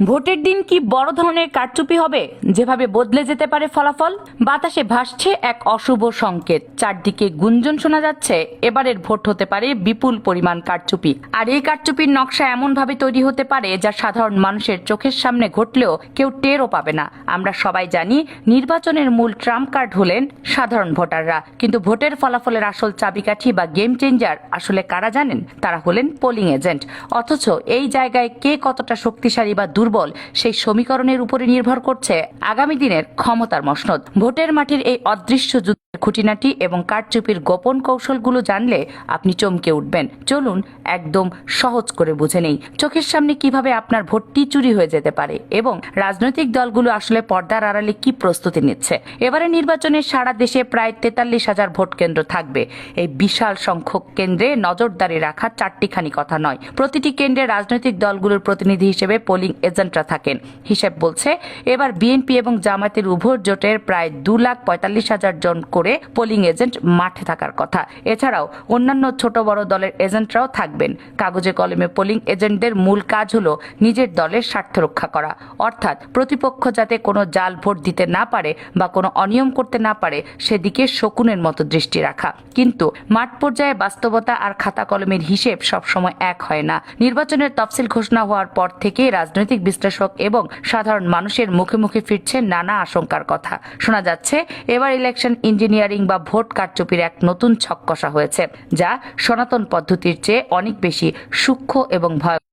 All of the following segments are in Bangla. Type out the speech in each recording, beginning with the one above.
ভোটের দিন কি বড় ধরনের কারচুপি হবে, যেভাবে বদলে যেতে পারে ফলাফল? বাতাসে ভাসছে এক অশুভ সংকেত। চারদিকে গুঞ্জন শোনা যাচ্ছে এবারের ভোট হতে পারে বিপুল পরিমাণ কারচুপি। আর এই কারচুপির নকশা এমন ভাবে তৈরি হতে পারে যা সাধারণ মানুষের চোখের সামনে ঘটলেও কেউ টেরও পাবে না। আমরা সবাই জানি নির্বাচনের মূল ট্রাম্প কার্ড হলেন সাধারণ ভোটাররা, কিন্তু ভোটের ফলাফলের আসল চাবিকাঠি বা গেম চেঞ্জার আসলে কারা জানেন? তারা হলেন পোলিং এজেন্ট। অথচ এই জায়গায় কে কতটা শক্তিশালী বা দুর্বল সেই সমীকরণের উপরে নির্ভর করছে আগামী দিনের ক্ষমতার মসনদ। ভোটের মাঠের এই অদৃশ্য যুদ্ধের খুঁটিনাটি এবং কারচুপির গোপন কৌশলগুলো জানলে আপনি চমকে উঠবেন। চলুন একদম সহজ করে বুঝে নেই চোখের সামনে কিভাবে আপনার ভোটটি চুরি হয়ে যেতে পারে এবং রাজনৈতিক দলগুলো আসলে পর্দার আড়ালে কি প্রস্তুতি নিচ্ছে। এবারে নির্বাচনে সারা দেশে প্রায় 43,000 ভোট কেন্দ্র থাকবে। এই বিশাল সংখ্যক কেন্দ্রে নজরদারি রাখা চারটিখানি কথা নয়। প্রতিটি কেন্দ্রে রাজনৈতিক দলগুলোর প্রতিনিধি হিসেবে পোলিং এজেন্টরা থাকেন। হিসেব বলছে এবার বিএনপি এবং জামায়াতের উভয় জোটের প্রায় 2,45,000 জন করে পোলিং এজেন্ট মাঠে থাকার কথা। এছাড়াও অন্যান্য ছোট বড় দলের এজেন্টরাও থাকবেন। কাগজে কলমে পোলিং এজেন্টদের মূল কাজ হলো নিজের দলের স্বার্থ রক্ষা করা, অর্থাৎ প্রতিপক্ষ যাতে কোনো জাল ভোট দিতে না পারে বা কোনো অনিয়ম করতে না পারে সেদিকে শকুনের মতো দৃষ্টি রাখা। কিন্তু মাঠ পর্যায়ে বাস্তবতা আর খাতা কলমের হিসেব সবসময় এক হয় না। নির্বাচনের তফসিল ঘোষণা হওয়ার পর থেকে রাজনৈতিক বিশ্লেষক এবং সাধারণ মানুষের মুখে মুখে ফিরছে নানা আশঙ্কার কথা। শোনা যাচ্ছে এবার ইলেকশন ইঞ্জিনিয়ারিং বা ভোট কারচুপির এক নতুন ছক কষা হয়েছে, যা সনাতন পদ্ধতির চেয়ে অনেক বেশি সূক্ষ্ম এবং ভয়ঙ্কর।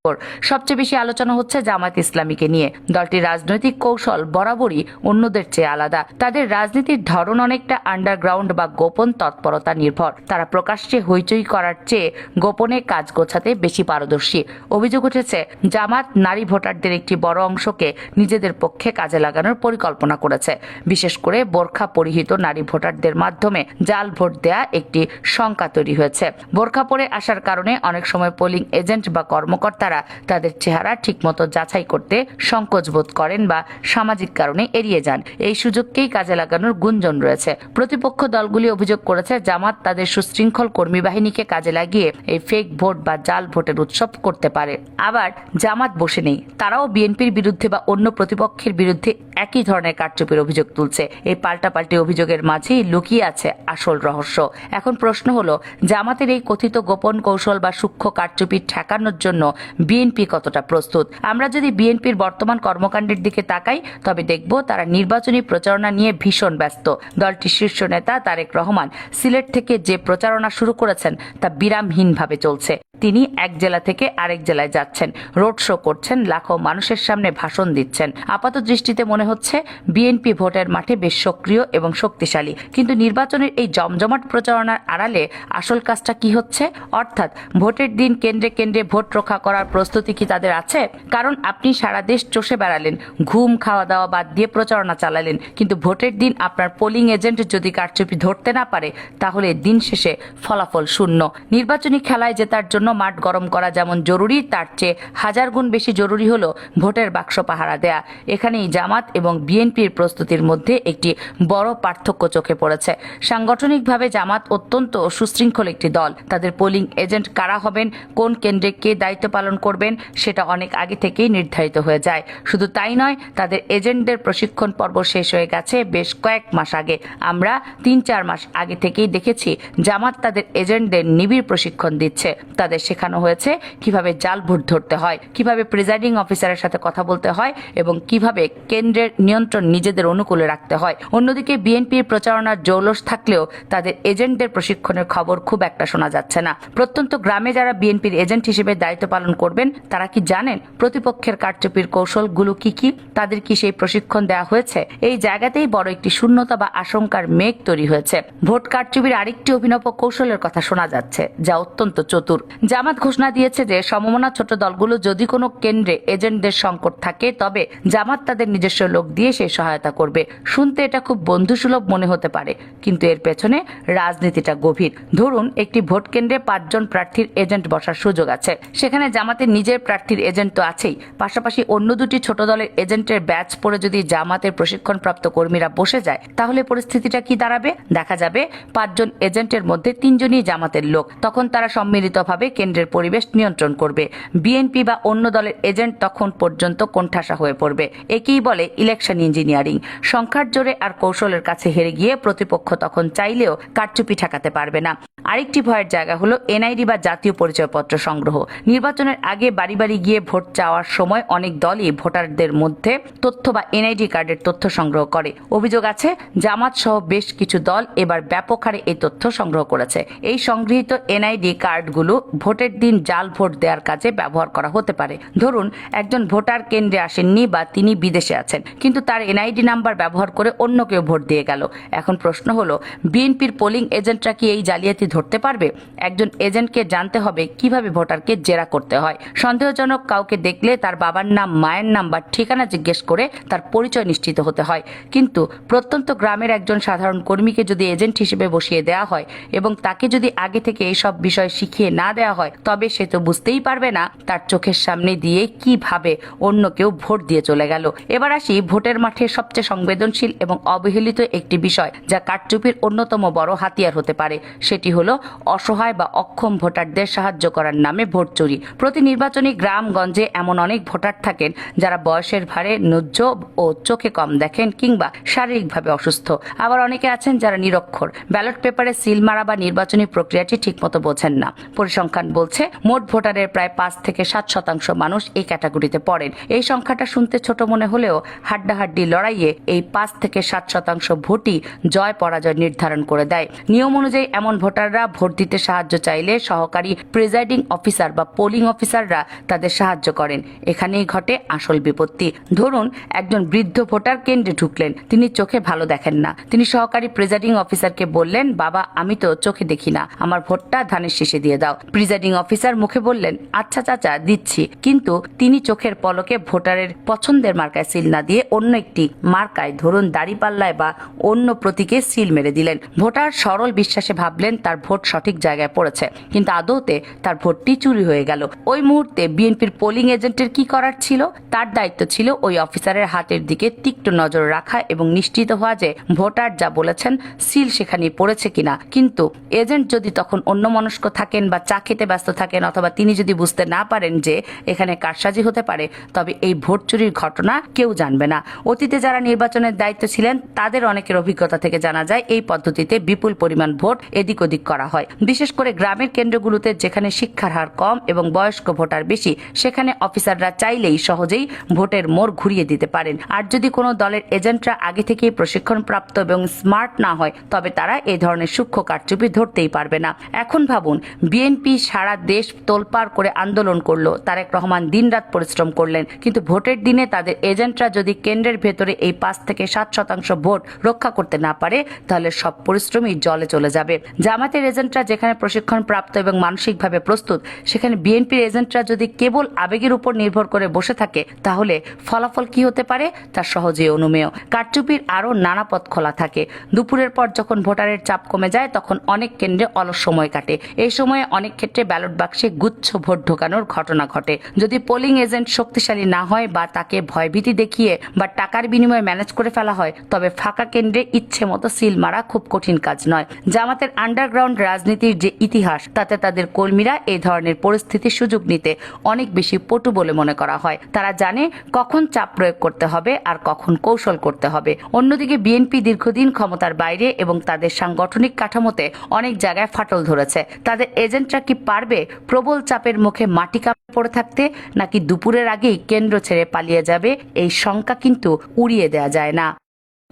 সবচেয়ে বেশি আলোচনা হচ্ছে জামায়াত ইসলামীকে নিয়ে। দলটির রাজনৈতিক কৌশল বরাবরই অন্যদের চেয়ে আলাদা। তাদের রাজনীতির ধরন অনেকটা আন্ডারগ্রাউন্ড বা গোপন তৎপরতা নির্ভর। তারা প্রকাশ্যে হইচই করার চেয়ে গোপনে কাজ গোছাতে বেশি পারদর্শী। অভিযোগ উঠেছে জামাত নারী ভোটারদের একটি বড় অংশকে নিজেদের পক্ষে কাজে লাগানোর পরিকল্পনা করেছে। বিশেষ করে বোরখা পরিহিত নারী ভোটারদের মাধ্যমে জাল ভোট দেয়া একটি শঙ্কা তৈরি হয়েছে। বোরখা পরে আসার কারণে অনেক সময় পোলিং এজেন্ট বা কর্মকর্তারা তাদের চেহারা ঠিকমতো যাচাই করতে সংকোচ বোধ করেন বা সামাজিক কারণে এড়িয়ে যান। এই সুযোগকেই কাজে লাগানোর গুঞ্জন রয়েছে। প্রতিপক্ষ দলগুলি অভিযোগ করেছে জামাত তাদের সুশৃঙ্খল কর্মী বাহিনীকে কাজে লাগিয়ে এই ফেক ভোট বা জাল ভোটের উৎসব করতে পারে। আবার জামাত বসে নেই, তারাও বিএনপির বিরুদ্ধে বা অন্য প্রতিপক্ষের বিরুদ্ধে একই ধরনের কারচুপির অভিযোগ তুলছে। এই পাল্টাপাল্টি অভিযোগের মাঝেই লুকিয়ে আছে আসল রহস্য। এখন প্রশ্ন হলো, জামাতের এই কথিত গোপন কৌশল বা সূক্ষ্ম কারচুপি ঠেকানোর জন্য বিএনপি কতটা প্রস্তুত? আমরা যদি বিএনপির বর্তমান কর্মকাণ্ডের দিকে তাকাই তবে দেখব তারা নির্বাচনী প্রচারণা নিয়ে ভীষণ ব্যস্ত। দলটির শীর্ষ নেতা তারেক রহমান সিলেট থেকে যে প্রচারণা শুরু করেছেন তা বিরামহীনভাবে চলছে। তিনি এক জেলা থেকে আরেক জেলায় যাচ্ছেন, রোড শো করছেন, লাখো মানুষের সামনে ভাষণ দিচ্ছেন। আপাত দৃষ্টিতে মনে হচ্ছে বিএনপি ভোটের মাঠে বেশ সক্রিয় এবং শক্তিশালী, কিন্তু নির্বাচনের এই জমজমাট প্রচারণার আড়ালে আসল কাজটা কি হচ্ছে? অর্থাৎ ভোটের দিন কেন্দ্রে কেন্দ্রে ভোট রক্ষা করার প্রস্তুতি কি তাদের আছে? কারণ আপনি সারা দেশ চষে বেড়ালেন, ঘুম খাওয়া দাওয়া বাদ দিয়ে প্রচারণা চালালেন, কিন্তু ভোটের দিন আপনার পোলিং এজেন্ট যদি কারচুপি ধরতে না পারে তাহলে দিন শেষে ফলাফল শূন্য। নির্বাচনী খেলায় জেতার জন্য মাঠ গরম করা যেমন জরুরি, তার চেয়ে হাজার গুণ বেশি জরুরি হলো ভোটের বাক্স পাহারা দেয়া। এখানেই জামাত এবং বিএনপির প্রস্তুতির মধ্যে একটি বড় পার্থক্য চোখে পড়েছে। সাংগঠনিকভাবে জামাত অত্যন্ত সুশৃঙ্খল একটি দল। তাদের পোলিং এজেন্ট কারা হবেন, কোন কেন্দ্রে কে দায়িত্ব পালন করবেন সেটা অনেক আগে থেকেই নির্ধারিত হয়ে যায়। শুধু তাই নয়, তাদের এজেন্টদের প্রশিক্ষণ পর্ব শেষ হয়ে গেছে বেশ কয়েক মাস আগে। আমরা 3-4 মাস আগে থেকেই দেখেছি জামাত তাদের এজেন্টদের নিবিড় প্রশিক্ষণ দিচ্ছে। তাদের শেখানো হয়েছে কিভাবে জাল ভোট ধরতে হয়, কিভাবে প্রিজাইডিং অফিসারের সাথে কথা বলতে হয় এবং কিভাবে কেন্দ্রের নিয়ন্ত্রণ নিজেদের অনুকূলে রাখতে হয়। অন্যদিকে বিএনপির প্রচারণার জৌলস থাকলেও তাদের এজেন্টদের প্রশিক্ষণের খবর খুব একটা শোনা যাচ্ছে না। প্রত্যন্ত গ্রামে যারা বিএনপির এজেন্ট হিসেবে দায়িত্ব পালন করবেন তারা কি জানেন প্রতিপক্ষের কারচুপির কৌশলগুলো কি কি? তাদের কি সেই প্রশিক্ষণ দেওয়া হয়েছে? এই জায়গাতেই বড় একটি শূন্যতা বা আশঙ্কার মেঘ তৈরি হয়েছে। ভোট কারচুপির আরেকটি অভিনব কৌশলের কথা শোনা যাচ্ছে, যা অত্যন্ত চতুর। জামাত ঘোষণা দিয়েছে যে সমমনা ছোট দলগুলো যদি কোনো কেন্দ্রে এজেন্টদের সংকট থাকে তবে জামাত তাদের নিজস্ব লোক দিয়ে সেই সহায়তা করবে। শুনতে এটা খুব বন্ধুসুলভ মনে হতে পারে, কিন্তু এর পেছনে রাজনীতিটা গভীর। ধরুন একটি ভোট কেন্দ্রে 5 জন প্রার্থীর এজেন্ট বসার সুযোগ আছে। সেখানে জামাতের নিজের প্রার্থীর এজেন্ট তো আছেই, পাশাপাশি অন্য দুটি ছোট দলের এজেন্টের ব্যাচ পরে যদি জামাতের প্রশিক্ষণপ্রাপ্ত কর্মীরা বসে যায় তাহলে পরিস্থিতিটা কি দাঁড়াবে? দেখা যাবে 5 জন এজেন্টের মধ্যে 3 জনই জামাতের লোক। তখন তারা সম্মিলিতভাবে কেন্দ্রের পরিবেশ নিয়ন্ত্রণ করবে। বিএনপি বা অন্য দলের এজেন্ট তখন পর্যন্ত কোণঠাসা হয়ে পড়বে। একেই বলে ইলেকশন ইঞ্জিনিয়ারিং। সংখ্যার জোরে আর কৌশলের কাছে হেরে গিয়ে প্রতিপক্ষ তখন চাইলেও কারচুপি ঠেকাতে পারবে না। আরেকটি ভয়ের জায়গা হলো এনআইডি বা জাতীয় পরিচয়পত্র সংগ্রহ। নির্বাচনের আগে বাড়ি বাড়ি গিয়ে ভোট চাওয়ার সময় অনেক দলই ভোটারদের মধ্যে তথ্য বা এনআইডি কার্ডের তথ্য সংগ্রহ করে। অভিযোগ আছে জামাত সহ বেশ কিছু দল এবার ব্যাপক হারে এই তথ্য সংগ্রহ করেছে। এই সংগৃহীত এনআইডি কার্ডগুলো ভোটের দিন জাল ভোট দেওয়ার কাজে ব্যবহার করা হতে পারে। ধরুন একজন ভোটার কেন্দ্রে আসেননি বা তিনি বিদেশে আছেন, কিন্তু তার এনআইডি নাম্বার ব্যবহার করে অন্য কেউ ভোট দিয়ে গেল। এখন প্রশ্ন হলো, বিএনপির পোলিং এজেন্টরা কি এই জালিয়াতি ধরতে পারবে? একজন এজেন্টকে জানতে হবে কিভাবে ভোটারকে জেরা করতে হয়। সন্দেহজনক কাউকে দেখলে তার বাবার নাম, মায়ের নাম বা ঠিকানা জিজ্ঞেস করে তার পরিচয় নিশ্চিত হতে হয়। কিন্তু প্রত্যন্ত গ্রামের একজন সাধারণ কর্মীকে যদি এজেন্ট হিসেবে বসিয়ে দেওয়া হয় এবং তাকে যদি আগে থেকে এইসব বিষয় শিখিয়ে না দেওয়া হয়, তবে সে তো বুঝতেই পারবে না তার চোখের সামনে দিয়ে কিভাবে অন্য কেউ ভোট দিয়ে চলে গেল। এবার আসি ভোটের মাঠে সবচেয়ে সংবেদনশীল এবং অবহেলিত একটি বিষয়, যা কারচুপির অন্যতম বড় হাতিয়ার হতে পারে। সেটি হলো অসহায় বা অক্ষম ভোটারদের সাহায্য করার নামে ভোট চুরি। প্রতি নির্বাচনী গ্রামগঞ্জে এমন অনেক ভোটার থাকেন যারা বয়সের ভারে ন্যায্য ও চোখে কম দেখেন কিংবা শারীরিকভাবে অসুস্থ। আবার অনেকে আছেন যারা নিরক্ষর, ব্যালট পেপারে সিল মারা বা নির্বাচনী প্রক্রিয়াটি ঠিকমতো বোঝেন না। পরিসংখ্যান বলছে মোট ভোটারের প্রায় 5 থেকে 7% মানুষ এই ক্যাটাগরিতে পড়েন। এই সংখ্যাটা শুনতে ছোট মনে হলেও হাড্ডাহাড্ডি লড়াইয়ে এই 5 থেকে 7% ভোটই জয় পরাজয় নির্ধারণ করে দেয়। নিয়ম অনুযায়ী এমন ভোটাররা ভোট দিতে সাহায্য চাইলে সহকারী প্রিজাইডিং অফিসার বা পোলিং অফিসাররা তাদের সাহায্য করেন। এখানেই ঘটে আসল বিপত্তি। ধরুন একজন বৃদ্ধ ভোটার কেন্দ্রে ঢুকলেন, তিনি চোখে ভালো দেখেন না। তিনি সহকারী প্রিজাইডিং অফিসারকে বললেন, বাবা আমি তো চোখে দেখি না, আমার ভোটটা ধানের শীষে দিয়ে দাও। প্রিজাইডিং অফিসার মুখে বললেন, আচ্ছা চাচা দিচ্ছি, কিন্তু তিনি চোখের পলকে ভোটারের পছন্দের মার্কায় সিল না দিয়ে অন্য একটি মার্কায়, ধরুন দাড়িপাল্লায় বা অন্য প্রতীকে সিল মেরে দিলেন। ভোটার সরল বিশ্বাসে ভাবলেন তার ভোট সঠিক জায়গায় পড়েছে, কিন্তু আদৌতে তার ভোটটি চুরি হয়ে গেল। ওই মুহূর্তে বিএনপির পোলিং এজেন্টের কি করার ছিল? তার দায়িত্ব ছিল ওই অফিসারের হাতের দিকে তীক্ষ্ণ নজর রাখা এবং নিশ্চিত হওয়া যে ভোটার যা বলেছেন সিল সেখানে পড়েছে কিনা। কিন্তু এজেন্ট যদি তখন অন্যমনস্ক থাকেন বা চা খেতে ব্যস্ত থাকেন, অথবা তিনি যদি বুঝতে না পারেন যে এখানে কারসাজি হতে পারে, তবে এই ভোট চুরির ঘটনা কেউ জানবে না। অতীতে যারা নির্বাচনের দায়িত্ব ছিলেন তাদের অনেকের অভিজ্ঞতা থেকে জানা যায় এই পদ্ধতিতে বিপুল পরিমাণ ভোট এদিক ওদিক করা হয়। বিশেষ করে গ্রামের কেন্দ্রগুলোতে যেখানে শিক্ষার হার কম এবং বয়স্ক ভোটার বেশি, সেখানে অফিসাররা চাইলেই সহজেই ভোটের মোড় ঘুরিয়ে দিতে পারেন। আর যদি কোনো দলের এজেন্টরা আগে থেকেই প্রশিক্ষণপ্রাপ্ত এবং স্মার্ট না হয়, তবে তারা এই ধরনের সূক্ষ্ম কারচুপি ধরতেই পারবে না। এখন ভাবুন, বিএনপি সারা দেশ তোলপাড় করে আন্দোলন করলো, তারেক রহমান দিনরাত পরিশ্রম করলেন, কিন্তু ভোটের দিনে তাদের এজেন্টরা যদি কেন্দ্রের ভেতরে এই 5 থেকে 7% ভোট রক্ষা করতে না পারে, তাহলে সব পরিশ্রমই জলে চলে যাবে। জামাতের এজেন্টরা যেখানে প্রশিক্ষণ প্রাপ্ত এবং মানসিকভাবে প্রস্তুত, সেখানে বিএনপির এজেন্টরা যদি কেবল আবেগের উপর নির্ভর করে বসে থাকে, তাহলে ফলাফল কি হতে পারে তা সহজেই অনুমেয়। কারচুপির আরও নানা পথ খোলা থাকে। দুপুরের পর যখন ভোটারের চাপ কমে যায়, তখন অনেক কেন্দ্রে অলস সময় কাটে। এই সময়ে অনেক ক্ষেত্রে ব্যালট বাক্সে গুচ্ছ ভোট ঢোকানোর ঘটনা ঘটে। যদি পোলিং এজেন্ট শক্তিশালী না হয় বা তাকে ভয়ভীতি দেখিয়ে বা টাকার বিনিময়ে ম্যানেজ করে ফেলা হয়, তবে ফাঁকা কেন্দ্রে ইচ্ছে মতো সিল মারা খুব কঠিন কাজ নয়। জামাতের আন্ডারগ্রাউন্ড রাজনীতির যে ইতিহাস, তাতে তাদের কর্মীরা এই ধরনের পরিস্থিতির সুযোগ নিতে অনেক বেশি পটু বলে মনে করা হয়। তারা জানে কখন চাপ প্রয়োগ করতে হবে আর কখন কৌশল করতে হবে। অন্যদিকে বিএনপি দীর্ঘদিন ক্ষমতার বাইরে এবং তাদের সাংগঠনিক কাঠামোতে অনেক জায়গায় ফাটল ধরেছে। তাদের এজেন্টরা কি পারবে প্রবল চাপের মুখে মাটি কামড়ে পড়ে থাকতে, নাকি দুপুরের আগেই কেন্দ্র ছেড়ে পালিয়ে যাবে? এই শঙ্কা কিন্তু উড়িয়ে দেওয়া যায় না।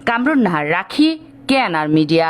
কামরুন নাহার, রাখি, কেএনআর মিডিয়া।